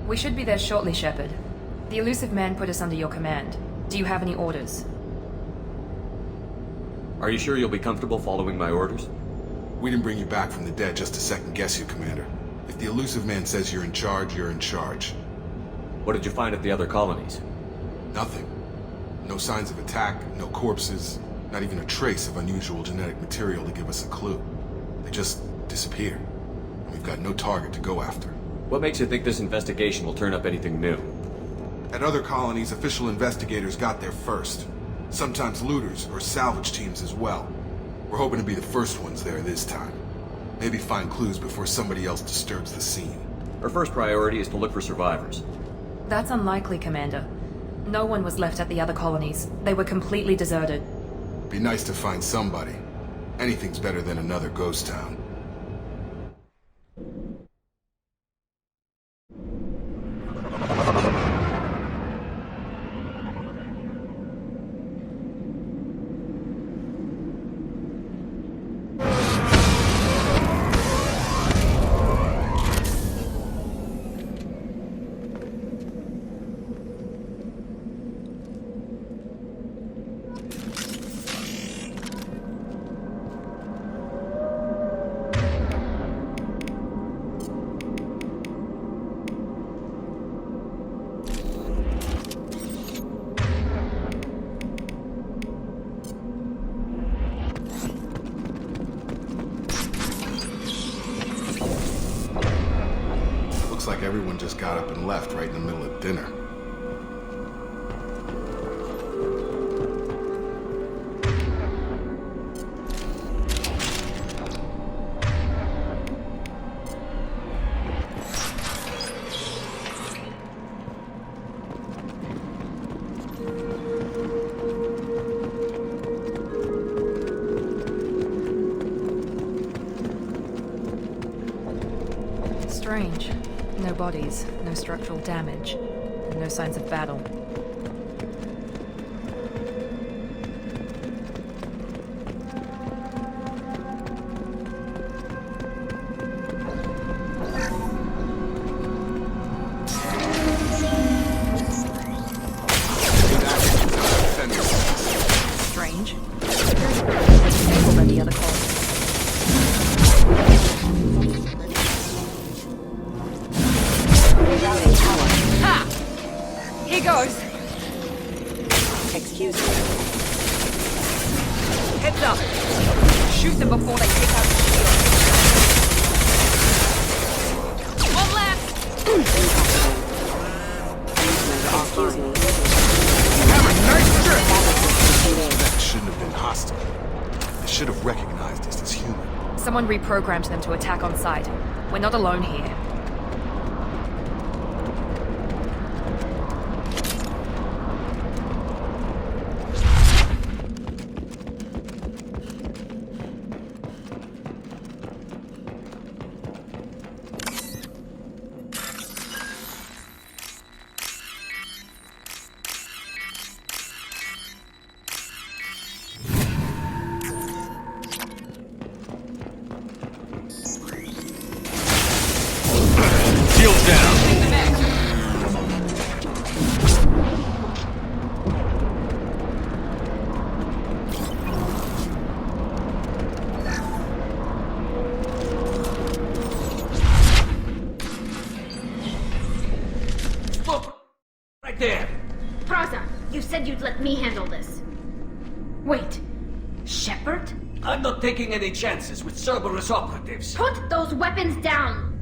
We should be there shortly, Shepard. The elusive man put us under your command. Do you have any orders? Are you sure you'll be comfortable following my orders? We didn't bring you back from the dead just to second-guess you, Commander. If the elusive man says you're in charge, you're in charge. What did you find at the other colonies? Nothing. No signs of attack, no corpses, not even a trace of unusual genetic material to give us a clue. They just disappeared. And we've got no target to go after. What makes you think this investigation will turn up anything new? At other colonies, official investigators got there first. Sometimes looters or salvage teams as well. We're hoping to be the first ones there this time. Maybe find clues before somebody else disturbs the scene. Our first priority is to look for survivors. That's unlikely, Commander. No one was left at the other colonies. They were completely deserted. Be nice to find somebody. Anything's better than another ghost town. Like everyone just got up and left right in the middle of dinner. Strange. No bodies, no structural damage, and no signs of battle. Strange. More than the other colonies. Here goes. Excuse me. Heads up. Shoot them before they take out the shield. One left. Excuse me. Have a nice trip! That shouldn't have been hostile. They should have recognized us as human. Someone reprogrammed them to attack on sight. We're not alone here. Shields down! Stop! Right there! Praza, you said you'd let me handle this. Wait, Shepard? I'm not taking any chances with Cerberus operatives. Put those weapons down!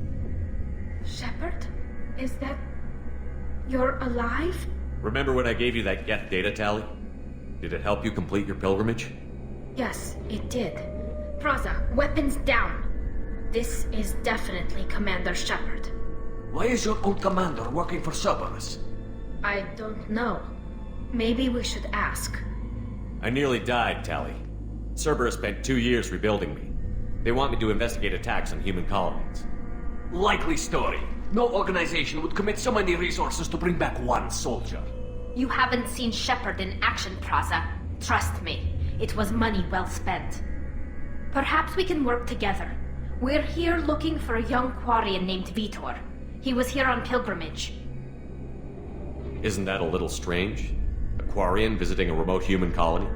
Shepard? Is that... you're alive? Remember when I gave you that Geth data tally? Did it help you complete your pilgrimage? Yes, it did. Praza, weapons down. This is definitely Commander Shepard. Why is your old commander working for Cerberus? I don't know. Maybe we should ask. I nearly died, Tally. Cerberus spent 2 years rebuilding me. They want me to investigate attacks on human colonies. Likely story. No organization would commit so many resources to bring back one soldier. You haven't seen Shepard in action, Praza. Trust me, it was money well spent. Perhaps we can work together. We're here looking for a young Quarian named Vitor. He was here on pilgrimage. Isn't that a little strange? A Quarian visiting a remote human colony?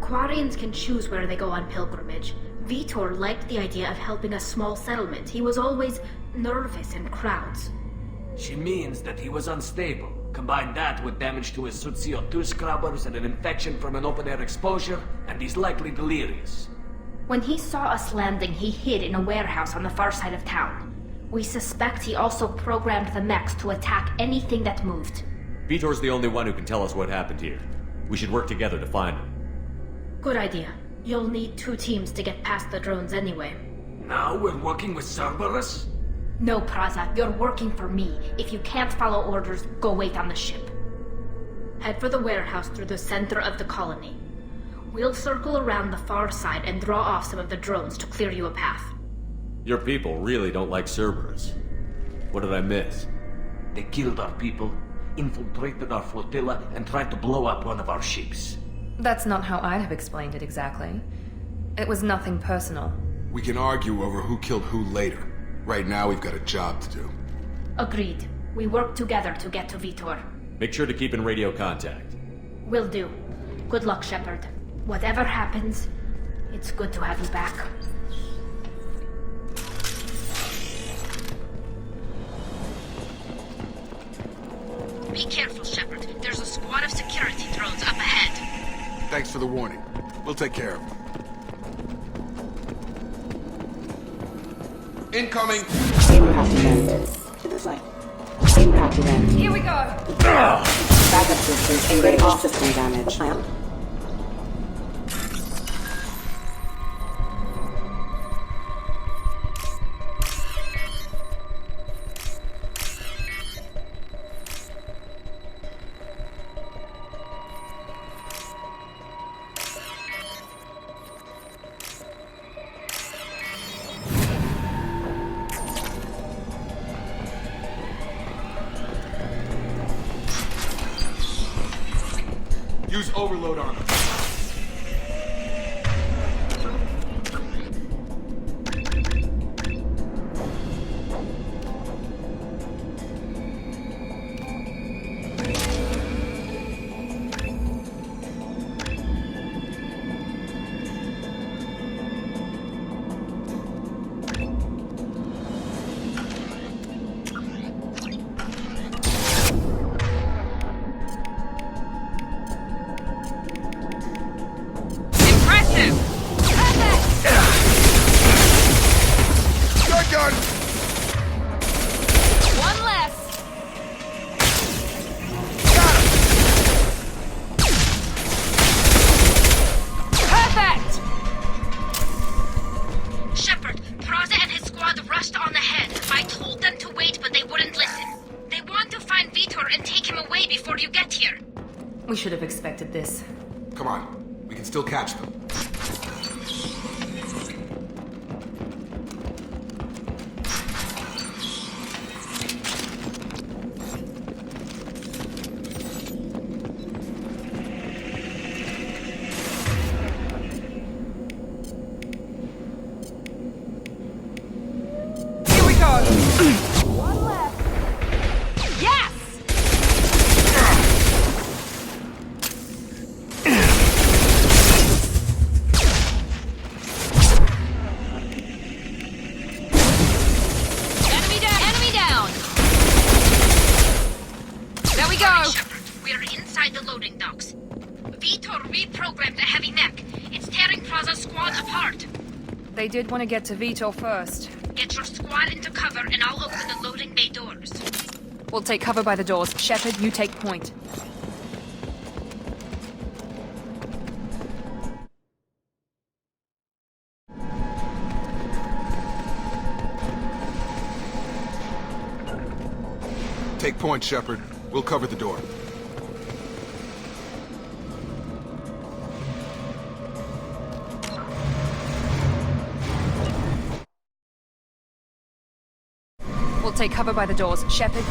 Quarians can choose where they go on pilgrimage. Vitor liked the idea of helping a small settlement. He was always nervous in crowds. She means that he was unstable. Combine that with damage to his suit CO2 scrubbers and an infection from an open-air exposure, and he's likely delirious. When he saw us landing, he hid in a warehouse on the far side of town. We suspect he also programmed the mechs to attack anything that moved. Vitor's the only one who can tell us what happened here. We should work together to find him. Good idea. You'll need 2 teams to get past the drones anyway. Now we're working with Cerberus? No, Praza, you're working for me. If you can't follow orders, go wait on the ship. Head for the warehouse through the center of the colony. We'll circle around the far side and draw off some of the drones to clear you a path. Your people really don't like Cerberus. What did I miss? They killed our people, infiltrated our flotilla, and tried to blow up one of our ships. That's not how I'd have explained it exactly. It was nothing personal. We can argue over who killed who later. Right now, we've got a job to do. Agreed. We work together to get to Vitor. Make sure to keep in radio contact. Will do. Good luck, Shepard. Whatever happens, it's good to have you back. Be careful, Shepard. There's a squad of security drones up ahead. Thanks for the warning. We'll take care of them. Incoming! Impact event. To the site. Impact event. Here we go! Backup systems engage system damage. Plant. Use overload on them. Shotgun! One less! Got him! Perfect! Shepard, Praza and his squad rushed on ahead. I told them to wait, but they wouldn't listen. They want to find Vitor and take him away before you get here. We should have expected this. Come on. We can still catch them. Here we go! One left! Yes! Enemy down! Enemy down! There we go! Shepard, we're inside the loading docks. Vitor reprogrammed a heavy mech. It's tearing Praza's squad apart. They did want to get to Vitor first. Get your squad into cover and I'll open the loading bay doors. We'll take cover by the doors. Shepard, you take point. Take point, Shepard. We'll cover the door. We'll take cover by the doors. Shepard.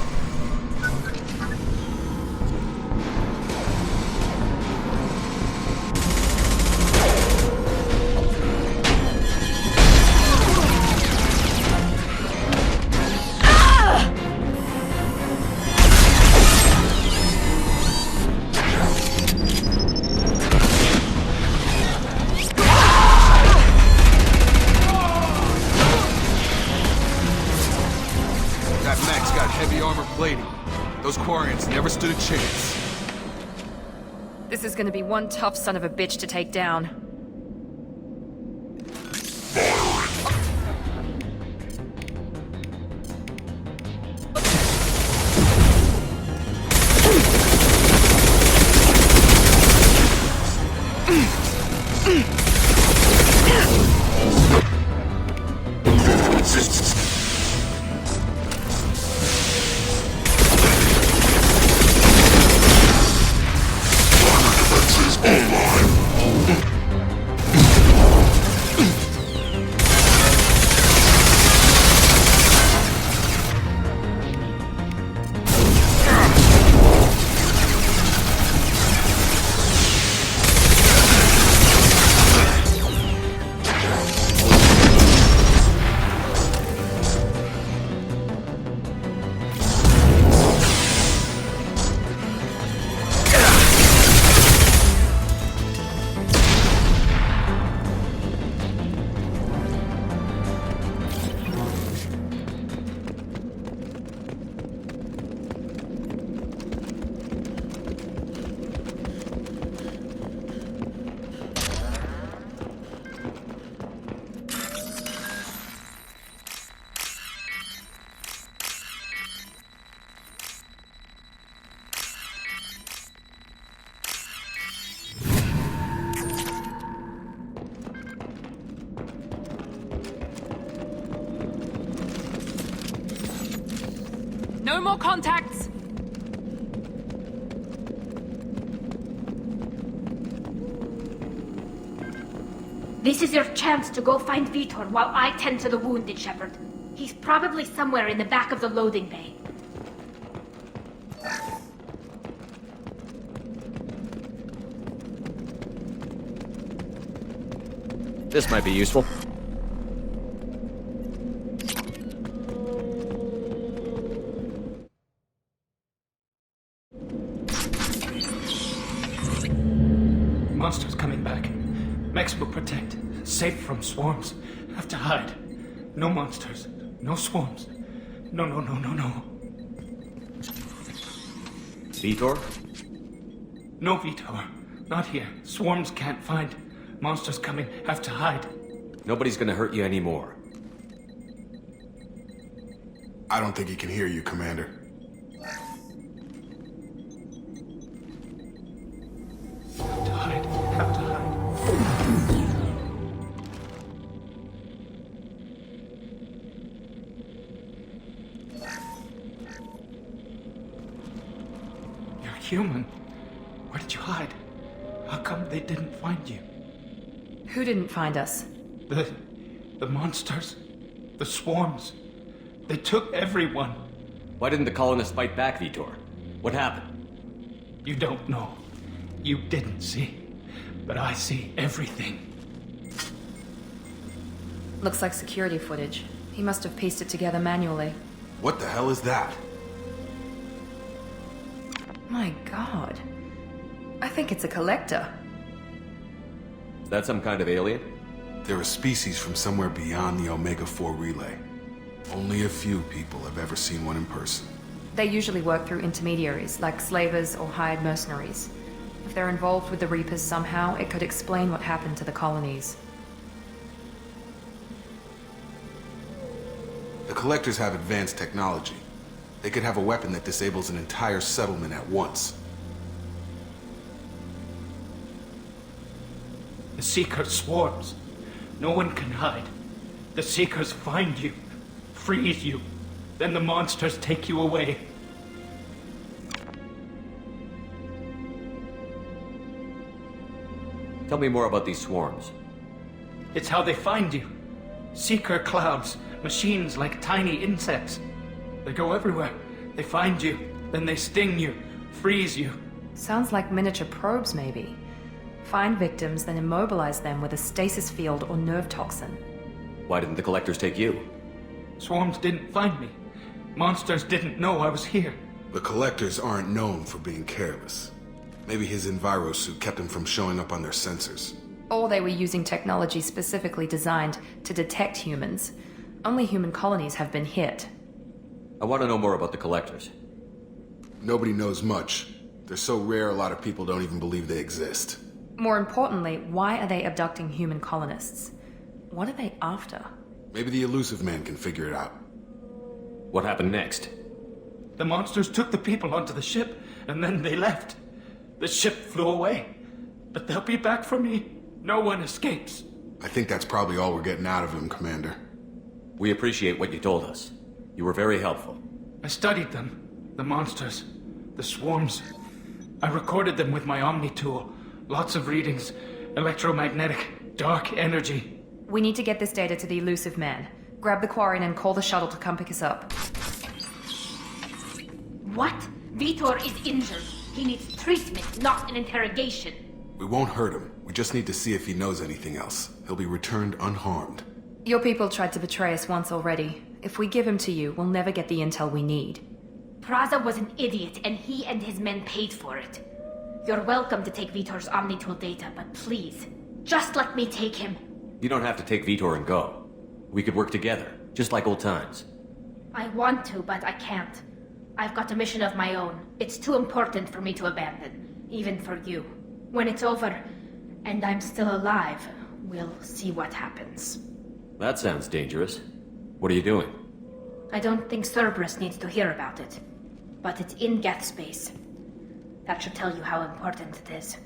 That mech's got heavy armor plating. Those Quarians never stood a chance. This is gonna be one tough son of a bitch to take down. No more contacts! This is your chance to go find Vitor while I tend to the wounded, Shepard. He's probably somewhere in the back of the loading bay. This might be useful. Monsters coming back. Mechs will protect. Safe from swarms. Have to hide. No monsters. No swarms. No. Vitor? No Vitor. Not here. Swarms can't find. Monsters coming. Have to hide. Nobody's gonna hurt you anymore. I don't think he can hear you, Commander. Have to hide. Have to hide. You're human. Where did you hide? How come they didn't find you? Who didn't find us? The monsters. The swarms. They took everyone. Why didn't the colonists fight back, Vitor? What happened? You don't know. You didn't see. But I see everything. Looks like security footage. He must have pieced it together manually. What the hell is that? My god. I think it's a collector. Is that some kind of alien? They're a species from somewhere beyond the Omega-4 relay. Only a few people have ever seen one in person. They usually work through intermediaries, like slavers or hired mercenaries. If they're involved with the Reapers somehow, it could explain what happened to the colonies. The Collectors have advanced technology. They could have a weapon that disables an entire settlement at once. The Seekers swarms. No one can hide. The Seekers find you, freeze you, then the monsters take you away. Tell me more about these swarms. It's how they find you. Seeker clouds, machines like tiny insects. They go everywhere. They find you, then they sting you, freeze you. Sounds like miniature probes, maybe. Find victims, then immobilize them with a stasis field or nerve toxin. Why didn't the Collectors take you? Swarms didn't find me. Monsters didn't know I was here. The Collectors aren't known for being careless. Maybe his enviro suit kept him from showing up on their sensors. Or they were using technology specifically designed to detect humans. Only human colonies have been hit. I want to know more about the Collectors. Nobody knows much. They're so rare, a lot of people don't even believe they exist. More importantly, why are they abducting human colonists? What are they after? Maybe the Elusive Man can figure it out. What happened next? The monsters took the people onto the ship, and then they left. The ship flew away. But they'll be back for me. No one escapes. I think that's probably all we're getting out of him, Commander. We appreciate what you told us. You were very helpful. I studied them. The monsters. The swarms. I recorded them with my Omni tool. Lots of readings. Electromagnetic. Dark energy. We need to get this data to the Elusive Man. Grab the Quarian and call the shuttle to come pick us up. What? Vitor is injured. He needs treatment, not an interrogation. We won't hurt him. We just need to see if he knows anything else. He'll be returned unharmed. Your people tried to betray us once already. If we give him to you, we'll never get the intel we need. Praza was an idiot, and he and his men paid for it. You're welcome to take Vitor's Omnitool data, but please, just let me take him. You don't have to take Vitor and go. We could work together, just like old times. I want to, but I can't. I've got a mission of my own. It's too important for me to abandon, even for you. When it's over, and I'm still alive, we'll see what happens. That sounds dangerous. What are you doing? I don't think Cerberus needs to hear about it, but it's in Geth space. That should tell you how important it is.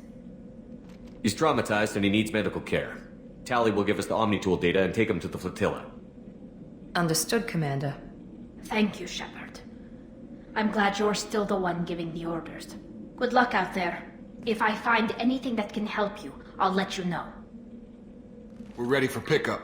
He's traumatized and he needs medical care. Tally will give us the Omnitool data and take him to the flotilla. Understood, Commander. Thank you, Shepard. I'm glad you're still the one giving the orders. Good luck out there. If I find anything that can help you, I'll let you know. We're ready for pickup.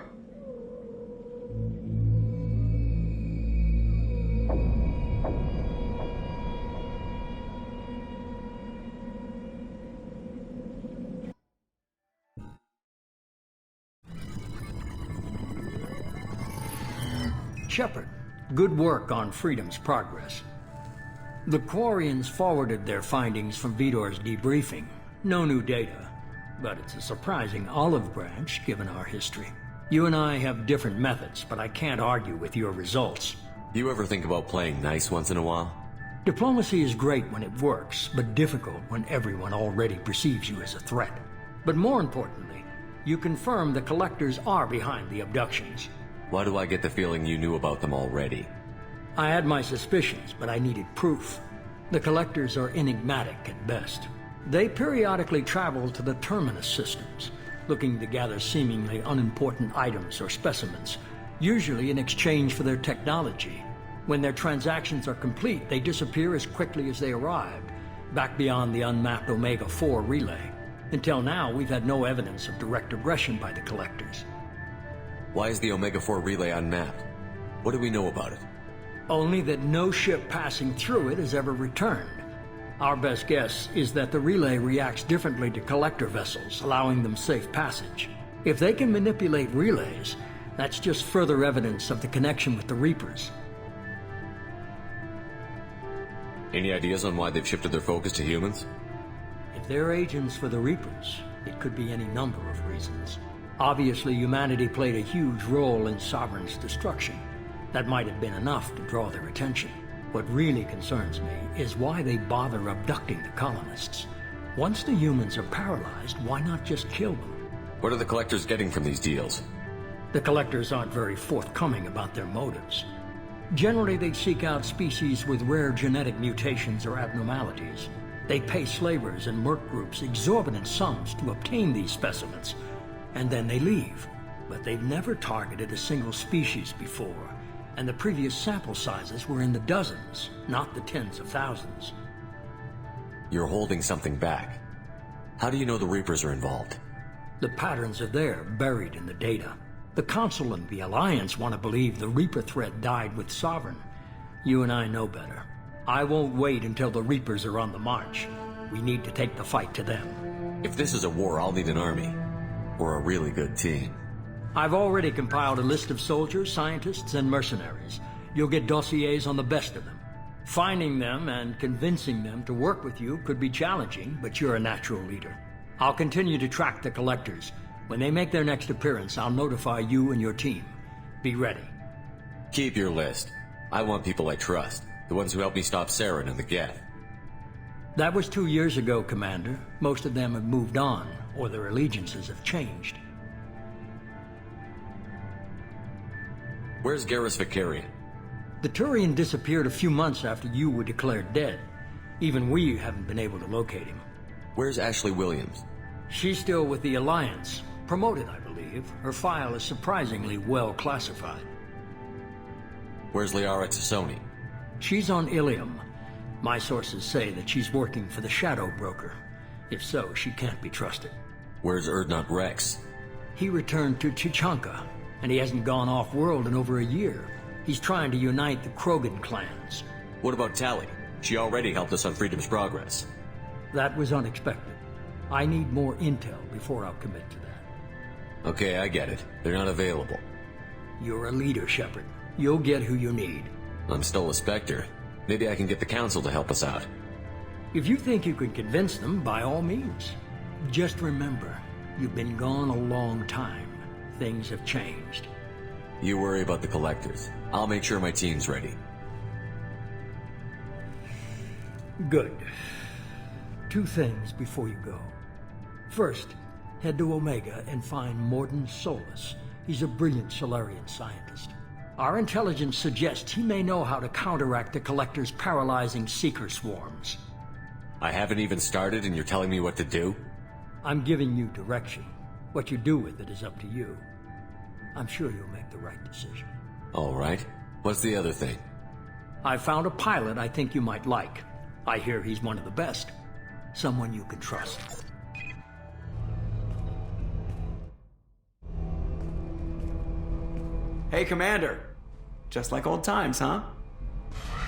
Shepard, good work on Freedom's progress. The Quarians forwarded their findings from Vitor's debriefing. No new data, but it's a surprising olive branch given our history. You and I have different methods, but I can't argue with your results. You ever think about playing nice once in a while? Diplomacy is great when it works, but difficult when everyone already perceives you as a threat. But more importantly, you confirm the Collectors are behind the abductions. Why do I get the feeling you knew about them already? I had my suspicions, but I needed proof. The Collectors are enigmatic at best. They periodically travel to the Terminus systems, looking to gather seemingly unimportant items or specimens, usually in exchange for their technology. When their transactions are complete, they disappear as quickly as they arrived, back beyond the unmapped Omega-4 relay. Until now, we've had no evidence of direct aggression by the Collectors. Why is the Omega-4 relay unmapped? What do we know about it? Only that no ship passing through it has ever returned. Our best guess is that the relay reacts differently to Collector vessels, allowing them safe passage. If they can manipulate relays, that's just further evidence of the connection with the Reapers. Any ideas on why they've shifted their focus to humans? If they're agents for the Reapers, it could be any number of reasons. Obviously, humanity played a huge role in Sovereign's destruction. That might have been enough to draw their attention. What really concerns me is why they bother abducting the colonists. Once the humans are paralyzed, why not just kill them? What are the Collectors getting from these deals? The Collectors aren't very forthcoming about their motives. Generally, they seek out species with rare genetic mutations or abnormalities. They pay slavers and merc groups exorbitant sums to obtain these specimens, and then they leave. But they've never targeted a single species before, and the previous sample sizes were in the dozens, not the tens of thousands. You're holding something back. How do you know the Reapers are involved? The patterns are there, buried in the data. The Council and the Alliance want to believe the Reaper threat died with Sovereign. You and I know better. I won't wait until the Reapers are on the march. We need to take the fight to them. If this is a war, I'll need an army. Or a really good team. I've already compiled a list of soldiers, scientists, and mercenaries. You'll get dossiers on the best of them. Finding them and convincing them to work with you could be challenging, but you're a natural leader. I'll continue to track the Collectors. When they make their next appearance, I'll notify you and your team. Be ready. Keep your list. I want people I trust. The ones who helped me stop Saren and the Geth. That was 2 years ago, Commander. Most of them have moved on, or their allegiances have changed. Where's Garrus Vicarian? The Turian disappeared a few months after you were declared dead. Even we haven't been able to locate him. Where's Ashley Williams? She's still with the Alliance. Promoted, I believe. Her file is surprisingly well classified. Where's Liara Tassoni? She's on Ilium. My sources say that she's working for the Shadow Broker. If so, she can't be trusted. Where's Erdnot Rex? He returned to Chichanka, and he hasn't gone off-world in over a year. He's trying to unite the Krogan clans. What about Tali? She already helped us on Freedom's Progress. That was unexpected. I need more intel before I'll commit to that. Okay, I get it. They're not available. You're a leader, Shepard. You'll get who you need. I'm still a Spectre. Maybe I can get the Council to help us out. If you think you can convince them, by all means. Just remember, you've been gone a long time. Things have changed. You worry about the Collectors. I'll make sure my team's ready. Good. 2 things before you go. First, head to Omega and find Mordin Solus. He's a brilliant Solarian scientist. Our intelligence suggests he may know how to counteract the Collector's paralyzing Seeker swarms. I haven't even started and you're telling me what to do? I'm giving you direction. What you do with it is up to you. I'm sure you'll make the right decision. All right. What's the other thing? I found a pilot I think you might like. I hear he's one of the best. Someone you can trust. Hey, Commander. Just like old times, huh?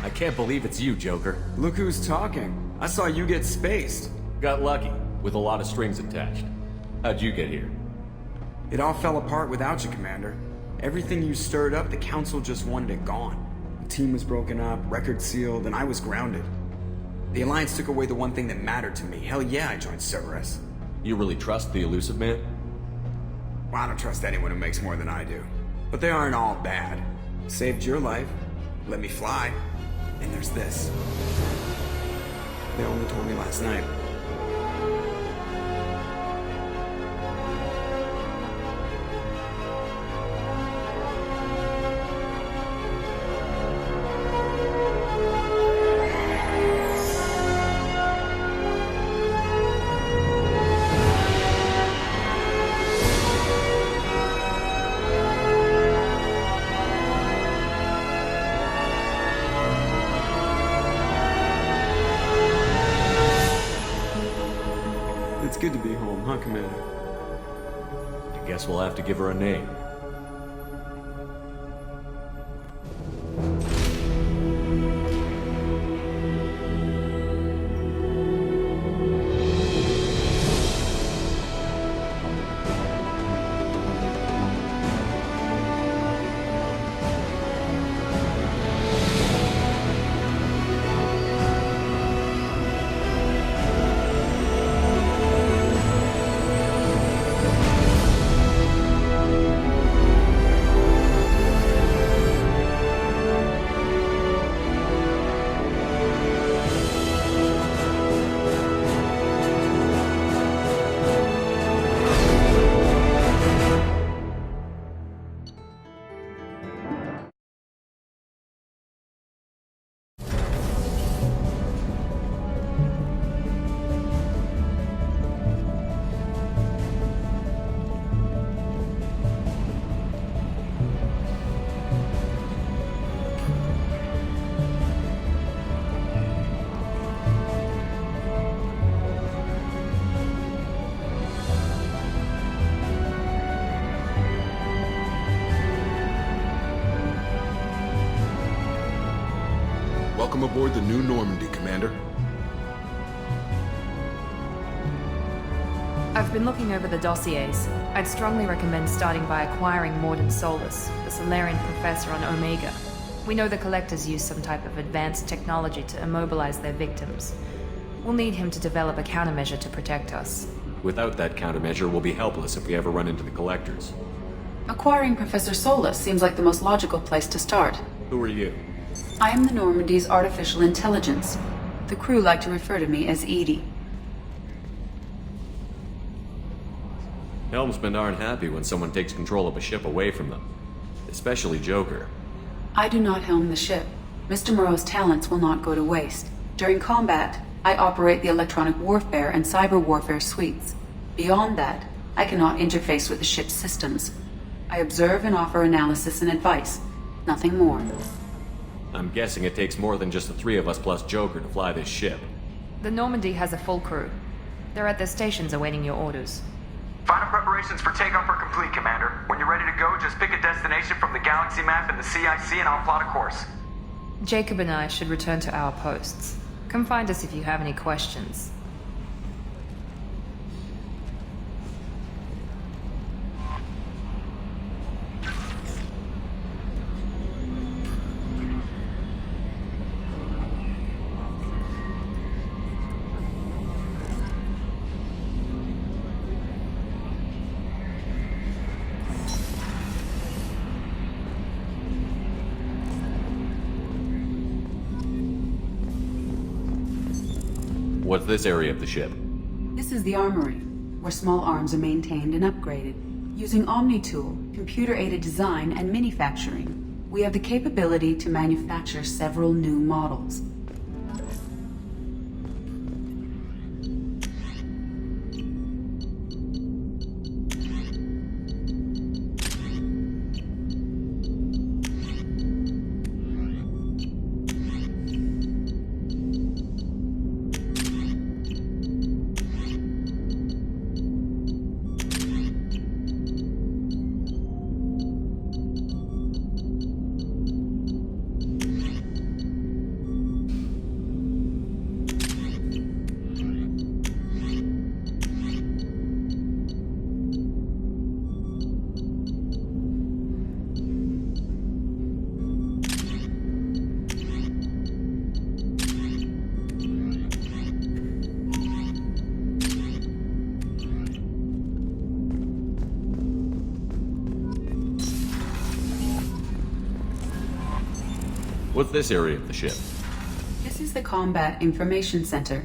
I can't believe it's you, Joker. Look who's talking. I saw you get spaced. Got lucky, with a lot of strings attached. How'd you get here? It all fell apart without you, Commander. Everything you stirred up, the Council just wanted it gone. The team was broken up, record sealed, and I was grounded. The Alliance took away the one thing that mattered to me. Hell yeah, I joined Cerberus. You really trust the Elusive Man? Well, I don't trust anyone who makes more than I do. But they aren't all bad. Saved your life, let me fly, and there's this. They only told me last night. It's good to be home, huh, Commander? I guess we'll have to give her a name. Welcome aboard the new Normandy, Commander. I've been looking over the dossiers. I'd strongly recommend starting by acquiring Mordin Solus, the Solarian professor on Omega. We know the Collectors use some type of advanced technology to immobilize their victims. We'll need him to develop a countermeasure to protect us. Without that countermeasure, we'll be helpless if we ever run into the Collectors. Acquiring Professor Solus seems like the most logical place to start. Who are you? I am the Normandy's artificial intelligence. The crew like to refer to me as Edie. Helmsmen aren't happy when someone takes control of a ship away from them. Especially Joker. I do not helm the ship. Mr. Moreau's talents will not go to waste. During combat, I operate the electronic warfare and cyber warfare suites. Beyond that, I cannot interface with the ship's systems. I observe and offer analysis and advice. Nothing more. I'm guessing it takes more than just the three of us plus Joker to fly this ship. The Normandy has a full crew. They're at their stations awaiting your orders. Final preparations for takeoff are complete, Commander. When you're ready to go, just pick a destination from the galaxy map in the CIC and I'll plot a course. Jacob and I should return to our posts. Come find us if you have any questions. What's this area of the ship? This is the armory, where small arms are maintained and upgraded. Using Omni-Tool, computer-aided design, and manufacturing, we have the capability to manufacture several new models. What's this area of the ship? This is the Combat Information Center.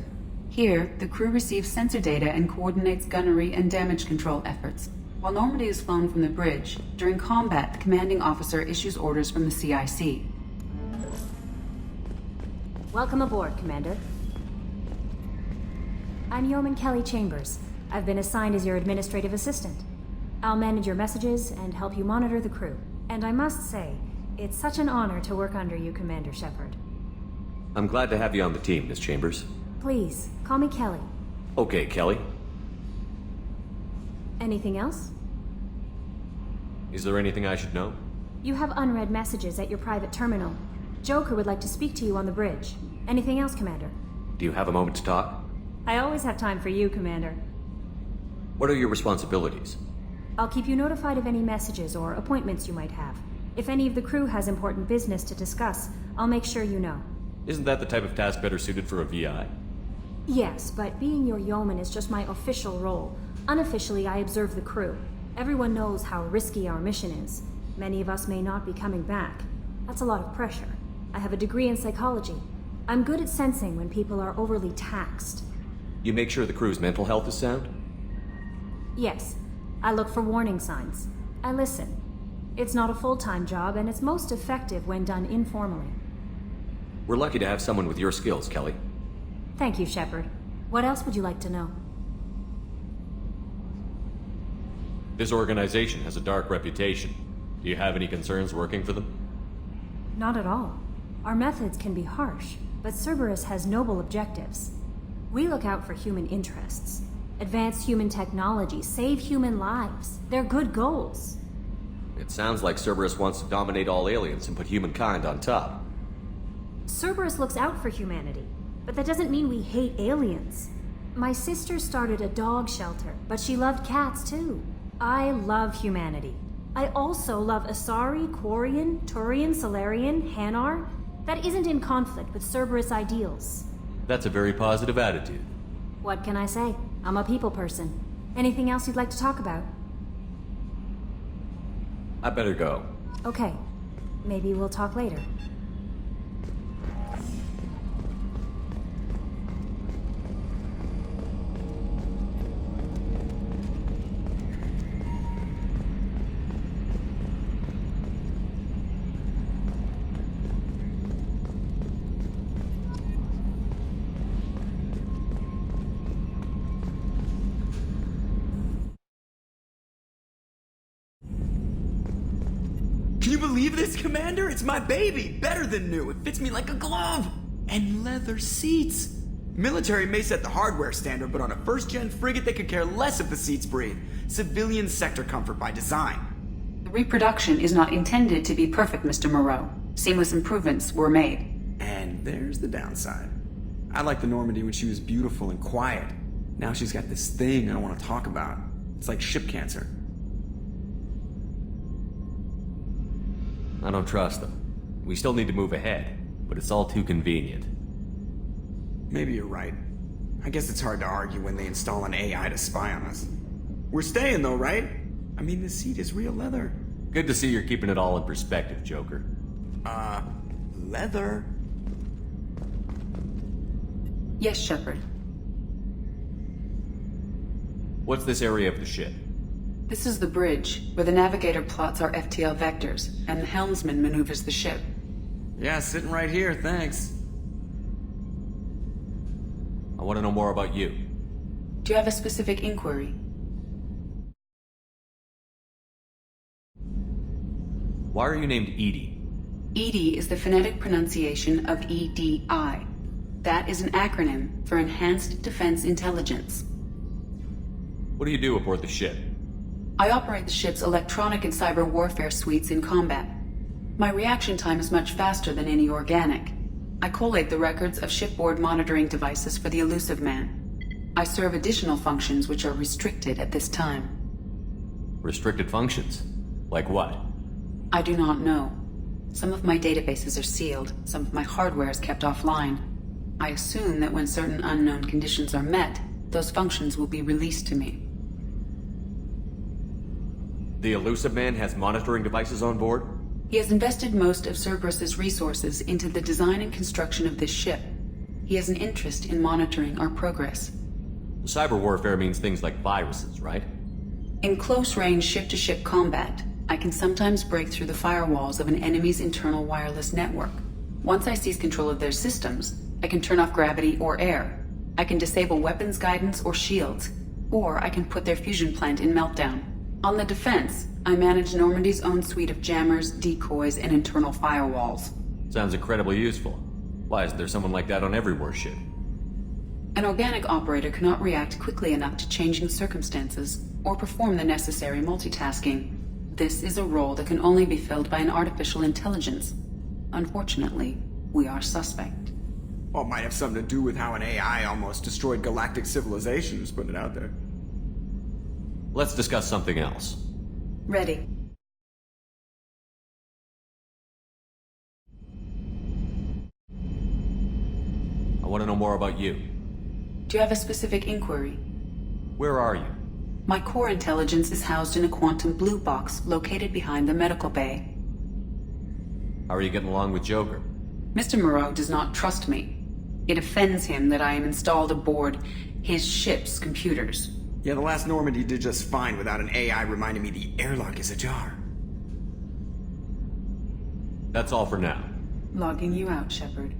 Here, the crew receives sensor data and coordinates gunnery and damage control efforts. While Normandy is flown from the bridge, during combat, the commanding officer issues orders from the CIC. Welcome aboard, Commander. I'm Yeoman Kelly Chambers. I've been assigned as your administrative assistant. I'll manage your messages and help you monitor the crew. And I must say, it's such an honor to work under you, Commander Shepard. I'm glad to have you on the team, Miss Chambers. Please, call me Kelly. Okay, Kelly. Anything else? Is there anything I should know? You have unread messages at your private terminal. Joker would like to speak to you on the bridge. Anything else, Commander? Do you have a moment to talk? I always have time for you, Commander. What are your responsibilities? I'll keep you notified of any messages or appointments you might have. If any of the crew has important business to discuss, I'll make sure you know. Isn't that the type of task better suited for a VI? Yes, but being your yeoman is just my official role. Unofficially, I observe the crew. Everyone knows how risky our mission is. Many of us may not be coming back. That's a lot of pressure. I have a degree in psychology. I'm good at sensing when people are overly taxed. You make sure the crew's mental health is sound? Yes. I look for warning signs. I listen. It's not a full-time job, and it's most effective when done informally. We're lucky to have someone with your skills, Kelly. Thank you, Shepard. What else would you like to know? This organization has a dark reputation. Do you have any concerns working for them? Not at all. Our methods can be harsh, but Cerberus has noble objectives. We look out for human interests. Advance human technology, save human lives. They're good goals. It sounds like Cerberus wants to dominate all aliens and put humankind on top. Cerberus looks out for humanity, but that doesn't mean we hate aliens. My sister started a dog shelter, but she loved cats too. I love humanity. I also love Asari, Quarian, Turian, Solarian, Hanar. That isn't in conflict with Cerberus ideals. That's a very positive attitude. What can I say? I'm a people person. Anything else you'd like to talk about? I better go. Okay. Maybe we'll talk later. Can you believe this, Commander? It's my baby! Better than new. It fits me like a glove! And leather seats! Military may set the hardware standard, but on a first-gen frigate they could care less if the seats breathe. Civilian sector comfort by design. The reproduction is not intended to be perfect, Mr. Moreau. Seamless improvements were made. And there's the downside. I liked the Normandy when she was beautiful and quiet. Now she's got this thing I don't want to talk about. It's like ship cancer. I don't trust them. We still need to move ahead, but it's all too convenient. Maybe you're right. I guess it's hard to argue when they install an AI to spy on us. We're staying though, right? I mean, the seat is real leather. Good to see you're keeping it all in perspective, Joker. Leather? Yes, Shepard. What's this area of the ship? This is the bridge, where the navigator plots our FTL vectors, and the helmsman maneuvers the ship. Yeah, sitting right here, thanks. I want to know more about you. Do you have a specific inquiry? Why are you named Edie? EDI is the phonetic pronunciation of EDI. That is an acronym for Enhanced Defense Intelligence. What do you do aboard the ship? I operate the ship's electronic and cyber warfare suites in combat. My reaction time is much faster than any organic. I collate the records of shipboard monitoring devices for the Elusive Man. I serve additional functions which are restricted at this time. Restricted functions? Like what? I do not know. Some of my databases are sealed, some of my hardware is kept offline. I assume that when certain unknown conditions are met, those functions will be released to me. The Elusive Man has monitoring devices on board? He has invested most of Cerberus's resources into the design and construction of this ship. He has an interest in monitoring our progress. Cyber warfare means things like viruses, right? In close-range ship-to-ship combat, I can sometimes break through the firewalls of an enemy's internal wireless network. Once I seize control of their systems, I can turn off gravity or air. I can disable weapons guidance or shields, or I can put their fusion plant in meltdown. On the defense, I manage Normandy's own suite of jammers, decoys, and internal firewalls. Sounds incredibly useful. Why isn't there someone like that on every warship? An organic operator cannot react quickly enough to changing circumstances, or perform the necessary multitasking. This is a role that can only be filled by an artificial intelligence. Unfortunately, we are suspect. Well, it might have something to do with how an AI almost destroyed galactic civilizations, putting it out there. Let's discuss something else. Ready. I want to know more about you. Do you have a specific inquiry? Where are you? My core intelligence is housed in a quantum blue box located behind the medical bay. How are you getting along with Joker? Mr. Moreau does not trust me. It offends him that I am installed aboard his ship's computers. Yeah, the last Normandy did just fine without an AI reminding me the airlock is ajar. That's all for now. Logging you out, Shepard.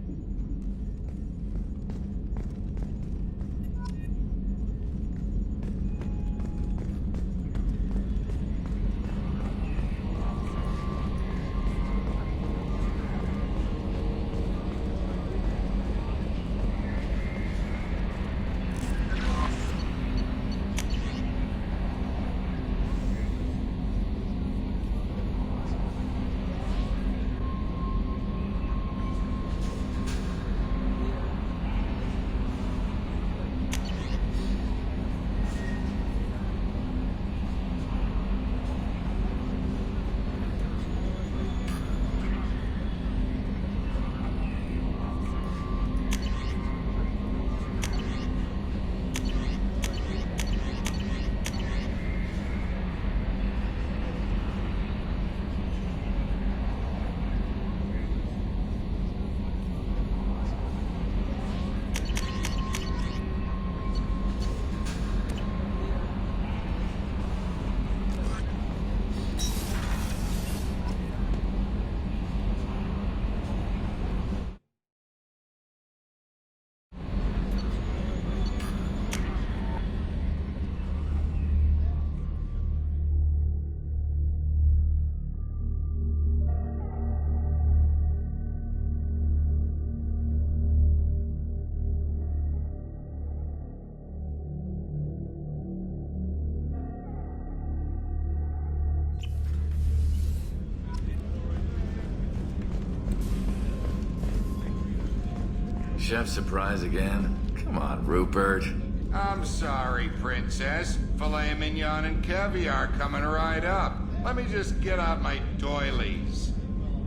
Chef surprise again? Come on, Rupert. I'm sorry, Princess. Filet mignon and caviar coming right up. Let me just get out my doilies.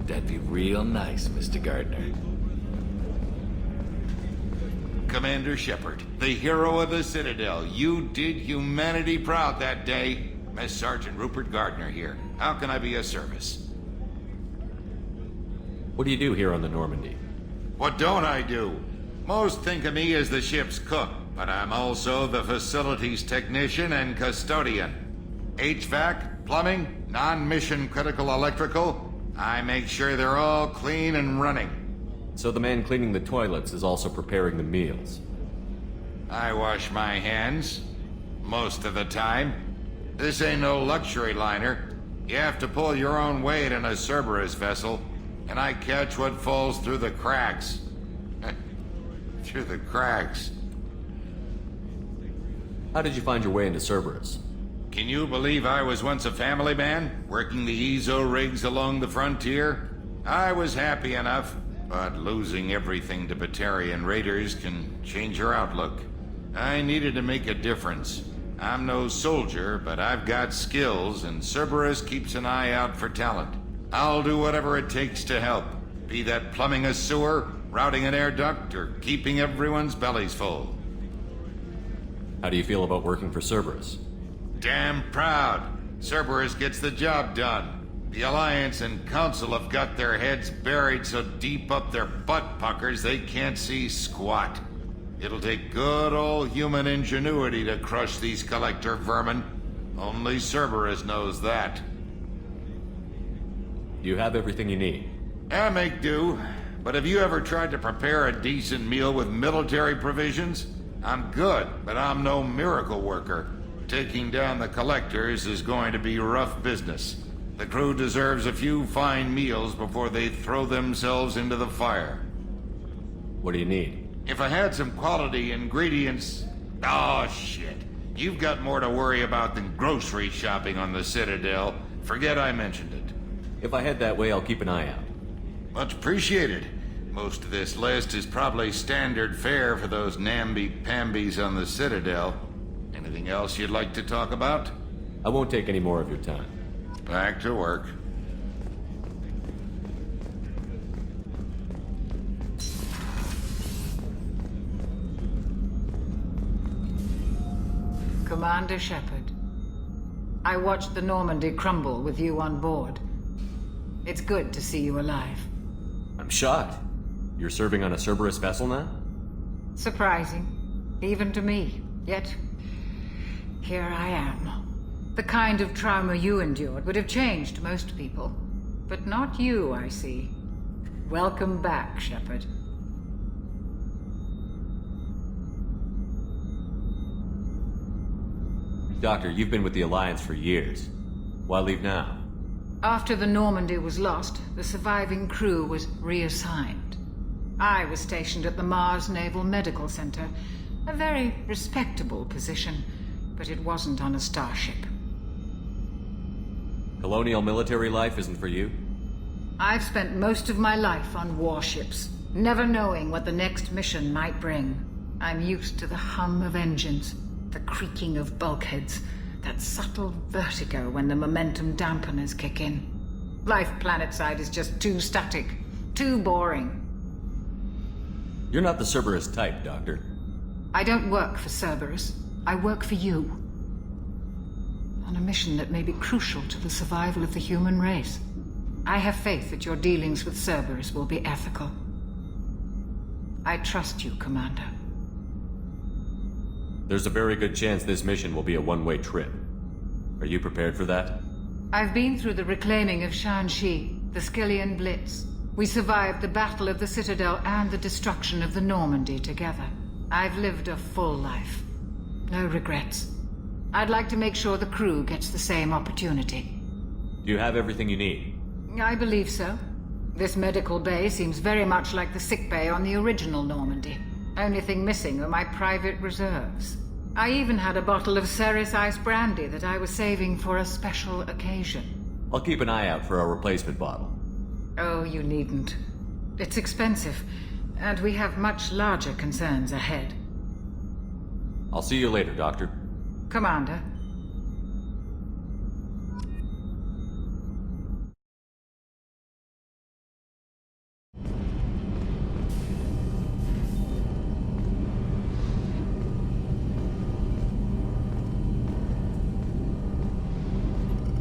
That'd be real nice, Mr. Gardner. Commander Shepard, the hero of the Citadel. You did humanity proud that day. Mess Sergeant Rupert Gardner here. How can I be of service? What do you do here on the Normandy? What don't I do? Most think of me as the ship's cook, but I'm also the facilities technician and custodian. HVAC, plumbing, non-mission critical electrical. I make sure they're all clean and running. So the man cleaning the toilets is also preparing the meals. I wash my hands. Most of the time. This ain't no luxury liner. You have to pull your own weight in a Cerberus vessel, and I catch what falls through the cracks. Through the cracks. How did you find your way into Cerberus? Can you believe I was once a family man, working the EZO rigs along the frontier? I was happy enough, but losing everything to Batarian raiders can change your outlook. I needed to make a difference. I'm no soldier, but I've got skills, and Cerberus keeps an eye out for talent. I'll do whatever it takes to help, be that plumbing a sewer, routing an air duct, or keeping everyone's bellies full. How do you feel about working for Cerberus? Damn proud. Cerberus gets the job done. The Alliance and Council have got their heads buried so deep up their butt puckers they can't see squat. It'll take good old human ingenuity to crush these collector vermin. Only Cerberus knows that. You have everything you need. I make do. But have you ever tried to prepare a decent meal with military provisions? I'm good, but I'm no miracle worker. Taking down the collectors is going to be rough business. The crew deserves a few fine meals before they throw themselves into the fire. What do you need? If I had some quality ingredients... Oh, shit. You've got more to worry about than grocery shopping on the Citadel. Forget I mentioned it. If I head that way, I'll keep an eye out. Much appreciated. Most of this list is probably standard fare for those namby-pambies on the Citadel. Anything else you'd like to talk about? I won't take any more of your time. Back to work. Commander Shepard, I watched the Normandy crumble with you on board. It's good to see you alive. I'm shocked. You're serving on a Cerberus vessel now? Surprising, even to me. Yet, here I am. The kind of trauma you endured would have changed most people. But not you, I see. Welcome back, Shepard. Doctor, you've been with the Alliance for years. Why leave now? After the Normandy was lost, the surviving crew was reassigned. I was stationed at the Mars Naval Medical Center, a very respectable position, but it wasn't on a starship. Colonial military life isn't for you? I've spent most of my life on warships, never knowing what the next mission might bring. I'm used to the hum of engines, the creaking of bulkheads, that subtle vertigo when the momentum dampeners kick in. Life planetside is just too static, too boring. You're not the Cerberus type, Doctor. I don't work for Cerberus. I work for you. On a mission that may be crucial to the survival of the human race. I have faith that your dealings with Cerberus will be ethical. I trust you, Commander. There's a very good chance this mission will be a one-way trip. Are you prepared for that? I've been through the reclaiming of Shanxi, the Skillian Blitz. We survived the Battle of the Citadel and the destruction of the Normandy together. I've lived a full life. No regrets. I'd like to make sure the crew gets the same opportunity. Do you have everything you need? I believe so. This medical bay seems very much like the sick bay on the original Normandy. Only thing missing are my private reserves. I even had a bottle of Ceres Ice brandy that I was saving for a special occasion. I'll keep an eye out for a replacement bottle. Oh, you needn't. It's expensive, And we have much larger concerns ahead. I'll see you later, Doctor. Commander.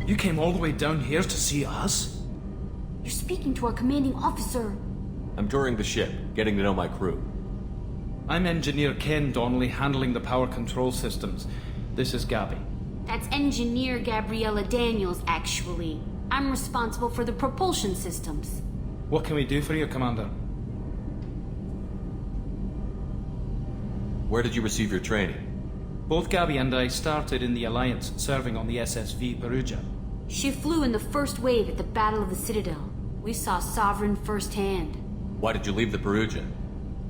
You came all the way down here to see us? You're speaking to our commanding officer. I'm touring the ship, getting to know my crew. I'm Engineer Ken Donnelly, handling the power control systems. This is Gabby. That's Engineer Gabriella Daniels, actually. I'm responsible for the propulsion systems. What can we do for you, Commander? Where did you receive your training? Both Gabby and I started in the Alliance, serving on the SSV Perugia. She flew in the first wave at the Battle of the Citadel. We saw Sovereign firsthand. Why did you leave the Perugia?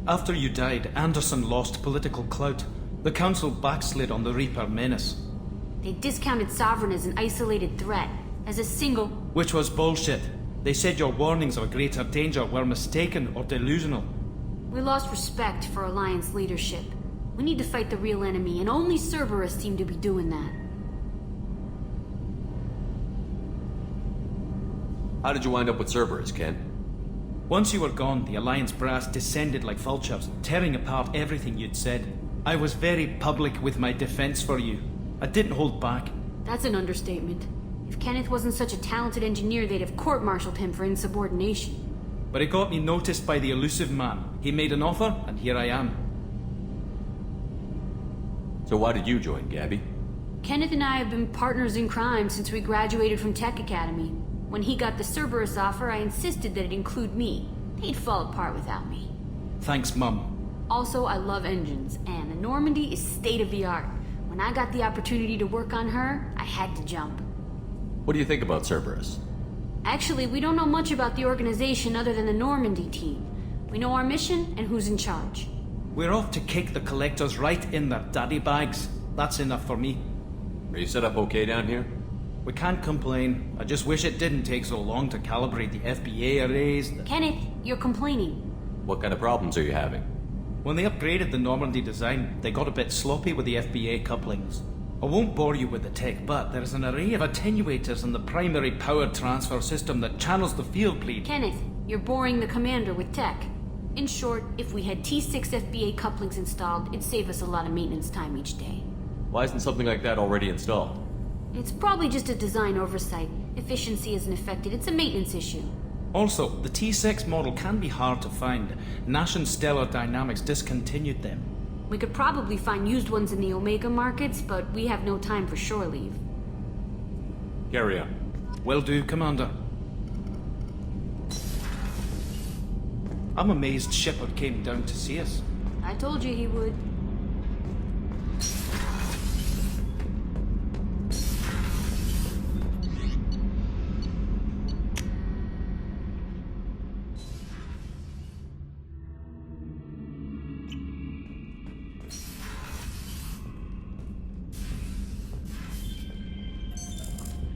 After you died, Anderson lost political clout. The Council backslid on the Reaper menace. They discounted Sovereign as an isolated threat, as a single... Which was bullshit. They said your warnings of a greater danger were mistaken or delusional. We lost respect for Alliance leadership. We need to fight the real enemy, and only Cerberus seem to be doing that. How did you wind up with Cerberus, Ken? Once you were gone, the Alliance brass descended like vultures, tearing apart everything you'd said. I was very public with my defense for you. I didn't hold back. That's an understatement. If Kenneth wasn't such a talented engineer, they'd have court-martialed him for insubordination. But it got me noticed by the elusive man. He made an offer, and here I am. So why did you join, Gabby? Kenneth and I have been partners in crime since we graduated from Tech Academy. When he got the Cerberus offer, I insisted that it include me. He'd fall apart without me. Thanks, Mum. Also, I love engines, and the Normandy is state-of-the-art. When I got the opportunity to work on her, I had to jump. What do you think about Cerberus? Actually, we don't know much about the organization other than the Normandy team. We know our mission and who's in charge. We're off to kick the Collectors right in their daddy bags. That's enough for me. Are you set up okay down here? We can't complain. I just wish it didn't take so long to calibrate the FBA arrays. Kenneth, you're complaining. What kind of problems are you having? When they upgraded the Normandy design, they got a bit sloppy with the FBA couplings. I won't bore you with the tech, but there's an array of attenuators in the primary power transfer system that channels the field bleed. Kenneth, you're boring the commander with tech. In short, if we had T6 FBA couplings installed, it'd save us a lot of maintenance time each day. Why isn't something like that already installed? It's probably just a design oversight. Efficiency isn't affected, it's a maintenance issue. Also, the T6 model can be hard to find. Nash and Stellar Dynamics discontinued them. We could probably find used ones in the Omega markets, but we have no time for shore leave. Carry on. Will do, Commander. I'm amazed Shepard came down to see us. I told you he would.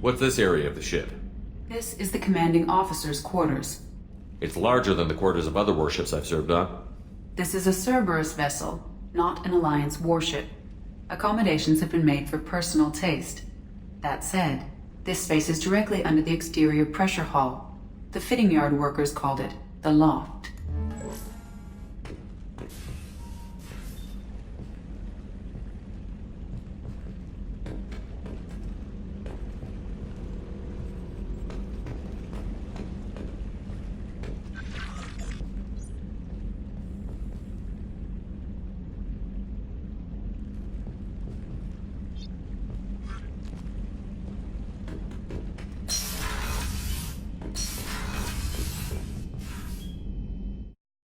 What's this area of the ship? This is the commanding officer's quarters. It's larger than the quarters of other warships I've served on. This is a Cerberus vessel, not an Alliance warship. Accommodations have been made for personal taste. That said, this space is directly under the exterior pressure hull. The fitting yard workers called it the loft.